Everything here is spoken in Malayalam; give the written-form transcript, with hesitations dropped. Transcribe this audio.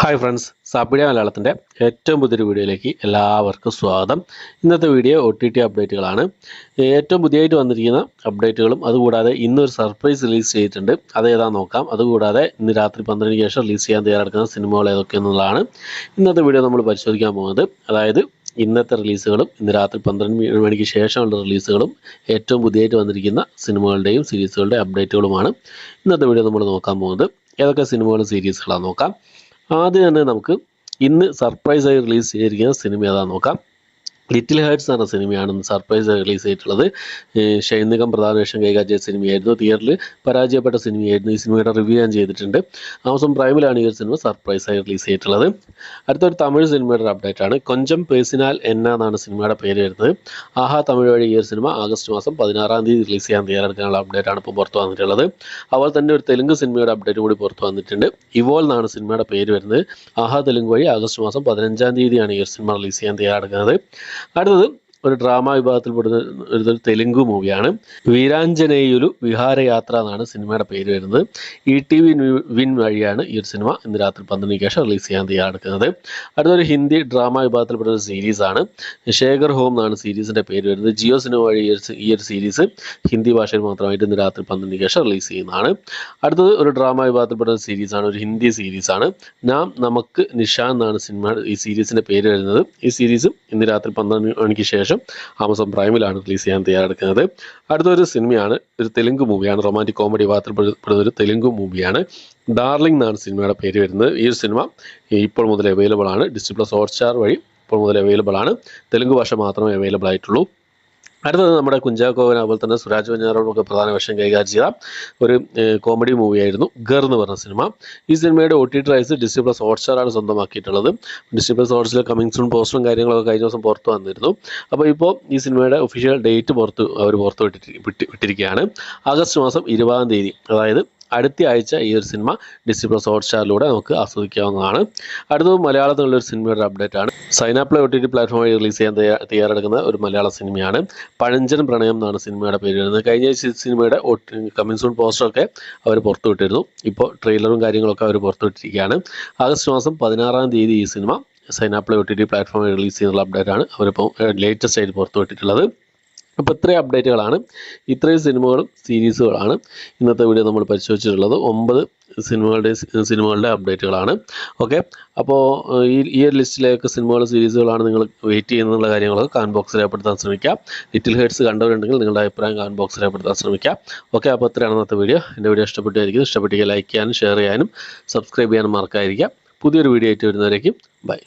ഹായ് ഫ്രണ്ട്സ്, സാപ്പിഡിയ മലയാളത്തിൻ്റെ ഏറ്റവും പുതിയൊരു വീഡിയോയിലേക്ക് എല്ലാവർക്കും സ്വാഗതം. ഇന്നത്തെ വീഡിയോ OTT അപ്ഡേറ്റുകളാണ്. ഏറ്റവും പുതിയതായിട്ട് വന്നിരിക്കുന്ന അപ്ഡേറ്റുകളും അതുകൂടാതെ ഇന്നൊരു സർപ്രൈസ് റിലീസ് ചെയ്തിട്ടുണ്ട്. അതേതാണെന്ന് നോക്കാം. അതുകൂടാതെ ഇന്ന് രാത്രി 12 ശേഷം റിലീസ് ചെയ്യാൻ തയ്യാറെടുക്കുന്ന സിനിമകൾ ഏതൊക്കെയെന്നുള്ളതാണ് ഇന്നത്തെ വീഡിയോ നമ്മൾ പരിശോധിക്കാൻ പോകുന്നത്. അതായത് ഇന്നത്തെ റിലീസുകളും ഇന്ന് രാത്രി 12 മണിക്ക് ശേഷമുള്ള റിലീസുകളും ഏറ്റവും പുതിയതായിട്ട് വന്നിരിക്കുന്ന സിനിമകളുടെയും സീരീസുകളുടെയും അപ്ഡേറ്റുകളുമാണ് ഇന്നത്തെ വീഡിയോ നമ്മൾ നോക്കാൻ പോകുന്നത്. ഏതൊക്കെ സിനിമകളും സീരീസുകളാണ് നോക്കാം. ആദ്യം തന്നെ നമുക്ക് ഇന്ന് സർപ്രൈസായി റിലീസ് ചെയ്തിരിക്കുന്ന സിനിമ ഏതാണെന്ന് നോക്കാം. ലിറ്റിൽ ഹാർട്സ് എന്ന സിനിമയാണ് ഇന്ന് സർപ്രൈസ് റിലീസ് ചെയ്തിട്ടുള്ളത്. ഷൈൻ നിഗം പ്രധാന വേഷം കൈകാര്യം ചെയ്ത സിനിമയായിരുന്നു. തിയേറ്ററിൽ പരാജയപ്പെട്ട സിനിമയായിരുന്നു. ഈ സിനിമയുടെ റിവ്യൂ ഞാൻ ചെയ്തിട്ടുണ്ട്. ആമസോൺ പ്രൈമിലാണ് ഈ ഒരു സിനിമ സർപ്രൈസായി റിലീസ് ചെയ്തിട്ടുള്ളത്. അടുത്തൊരു തമിഴ് സിനിമയുടെ ഒരു അപ്ഡേറ്റ് ആണ്. കൊഞ്ചം പേസിനാൽ എന്നാണ് സിനിമയുടെ പേര് വരുന്നത്. ആഹാ തമിഴ് വഴി ഈ ഒരു സിനിമ ആഗസ്റ്റ് മാസം 16 റിലീസ് ചെയ്യാൻ തയ്യാറെടുക്കാനുള്ള അപ്ഡേറ്റ് ആണ് ഇപ്പോൾ പുറത്തു വന്നിട്ടുള്ളത്. അതുപോലെ തന്നെ ഒരു തെലുങ്ക് സിനിമയുടെ അപ്ഡേറ്റ് കൂടി പുറത്തു വന്നിട്ടുണ്ട്. ഇവോൾ എന്നാണ് സിനിമയുടെ പേര് വരുന്നത്. ആഹാ തെലുങ്ക് വഴി ആഗസ്റ്റ് മാസം 15 ഈ ഒരു സിനിമ റിലീസ് ചെയ്യാൻ തയ്യാറെടുക്കുന്നത്. അടുത്തത് ഒരു ഡ്രാമ വിഭാഗത്തിൽപ്പെടുന്ന ഒരു തെലുങ്ക് മൂവിയാണ്. വീരാഞ്ജനേയുലു വിഹാരയാത്ര എന്നാണ് സിനിമയുടെ പേര് വരുന്നത്. ETV വിൻ വഴിയാണ് ഈ ഒരു സിനിമ ഇന്ന് രാത്രി 12 ശേഷം റിലീസ് ചെയ്യാൻ തയ്യാറെടുക്കുന്നത്. അടുത്തൊരു ഹിന്ദി ഡ്രാമ വിഭാഗത്തിൽപ്പെടുന്ന ഒരു സീരീസാണ്. ശേഖർ ഹോം എന്നാണ് സീരീസിൻ്റെ പേര് വരുന്നത്. ജിയോ സിനിമ വഴി ഈ ഒരു സീരീസ് ഹിന്ദി ഭാഷയിൽ മാത്രമായിട്ട് ഇന്ന് രാത്രി 12 ശേഷം റിലീസ് ചെയ്യുന്നതാണ്. അടുത്തത് ഒരു ഡ്രാമ വിഭാഗത്തിൽപ്പെടുന്ന സീരീസാണ്. ഒരു ഹിന്ദി സീരീസാണ്. നാം നമുക്ക് നിഷാൻ എന്നാണ് ഈ സീരീസിൻ്റെ പേര് വരുന്നത്. ഈ സീരീസും ഇന്ന് രാത്രി 12 മണിക്ക് ശേഷം ആമസോൺ പ്രൈമിലാണ് റിലീസ് ചെയ്യാൻ തയ്യാറെടുക്കുന്നത്. അടുത്തൊരു സിനിമയാണ്. ഒരു തെലുങ്ക് മൂവിയാണ്. റൊമാൻറ്റിക് കോമഡി വിഭാഗത്തിൽപ്പെടുന്ന ഒരു തെലുങ്ക് മൂവിയാണ്. ഡാർലിംഗ് എന്നാണ് സിനിമയുടെ പേര് വരുന്നത്. ഈ ഒരു സിനിമ ഇപ്പോൾ മുതൽ അവൈലബിൾ ആണ്. Disney+ ഹോട്ട്സ്റ്റാർ വഴി ഇപ്പോൾ മുതൽ അവൈലബിൾ ആണ്. തെലുങ്ക് ഭാഷ മാത്രമേ അവൈലബിൾ ആയിട്ടുള്ളൂ. അടുത്തത് നമ്മുടെ കുഞ്ചാക്കോവൻ അതുപോലെ തന്നെ സുരാജ് വെഞ്ഞാറമൂടൊക്കെ പ്രധാന വേഷം കൈകാര്യം ചെയ്ത ഒരു കോമഡി മൂവിയായിരുന്നു ഗർ എന്ന് പറഞ്ഞ സിനിമ. ഈ സിനിമയുടെ OTT റൈറ്റ്സ് Disney+ ഹോട്ട്സ്റ്റാറാണ് സ്വന്തമാക്കിയിട്ടുള്ളത്. Disney+ ഹോട്ട്സ്റ്റാറിൽ കമ്മിങ് സൂൺ പോസ്റ്ററും കാര്യങ്ങളൊക്കെ കഴിഞ്ഞ ദിവസം പുറത്തു വന്നിരുന്നു. അപ്പോൾ ഇപ്പോൾ ഈ സിനിമയുടെ ഒഫീഷ്യൽ ഡേറ്റ് പുറത്ത് വിട്ടിരിക്കുകയാണ്. ആഗസ്റ്റ് മാസം 20 അതായത് അടുത്ത ആഴ്ച ഈ ഒരു സിനിമ Disney+ ഹോട്ട്സ്റ്റാറിലൂടെ നമുക്ക് ആസ്വദിക്കാവുന്നതാണ്. അടുത്തത് മലയാളത്തിലുള്ള ഒരു സിനിമയുടെ അപ്ഡേറ്റ് ആണ്. സൈനാപ്ലേ OTT പ്ലാറ്റ്ഫോം വഴി റിലീസ് ചെയ്യാൻ തയ്യാറെടുക്കുന്ന ഒരു മലയാള സിനിമയാണ്. പഴഞ്ചൻ പ്രണയം എന്നാണ് സിനിമയുടെ പേര് വരുന്നത്. കഴിഞ്ഞ സിനിമയുടെ കമ്മിങ് സൂൺ പോസ്റ്ററൊക്കെ അവർ പുറത്തുവിട്ടിരുന്നു. ഇപ്പോൾ ട്രെയിലറും കാര്യങ്ങളൊക്കെ അവർ പുറത്തുവിട്ടിരിക്കുകയാണ്. ആഗസ്റ്റ് മാസം 16 ഈ സിനിമ സൈനാപ്ലേ OTT പ്ലാറ്റ്ഫോം വഴി റിലീസ് ചെയ്യുന്നുള്ള അപ്ഡേറ്റാണ് അവരിപ്പോൾ ലേറ്റസ്റ്റ് ആയിട്ട് പുറത്തുവിട്ടിട്ടുള്ളത്. അപ്പോൾ ഇത്രയും അപ്ഡേറ്റുകളാണ്, ഇത്രയും സിനിമകളും സീരീസുകളാണ് ഇന്നത്തെ വീഡിയോ നമ്മൾ പരിശോധിച്ചിട്ടുള്ളത്. 9 സിനിമകളുടെ അപ്ഡേറ്റുകളാണ്. ഓക്കെ, അപ്പോൾ ഈ ഒരു ലിസ്റ്റിലേക്ക് സിനിമകളും സീരീസുകളാണ് നിങ്ങൾ വെയിറ്റ് ചെയ്യുന്നുള്ള കാര്യങ്ങളൊക്കെ കമൻറ്റ് ബോക്സിൽ രേഖപ്പെടുത്താൻ ശ്രമിക്കുക. ലിറ്റിൽ ഹേർട്സ് കണ്ടവരുണ്ടെങ്കിൽ നിങ്ങളുടെ അഭിപ്രായം കമൻറ്റ് ബോക്സിൽ രേഖപ്പെടുത്താൻ ശ്രമിക്കുക. ഓക്കെ, അപ്പോൾ ഇത്രയാണ് ഇന്നത്തെ വീഡിയോ. എൻ്റെ വീഡിയോ ഇഷ്ടപ്പെട്ടിരിക്കും. ഇഷ്ടപ്പെട്ടെങ്കിൽ ലൈക്ക് ചെയ്യാനും ഷെയർ ചെയ്യാനും സബ്സ്ക്രൈബ് ചെയ്യാനും മറക്കാതിരിക്കുക. പുതിയൊരു വീഡിയോ ആയിട്ട് വരുന്നവരേക്കും ബൈ.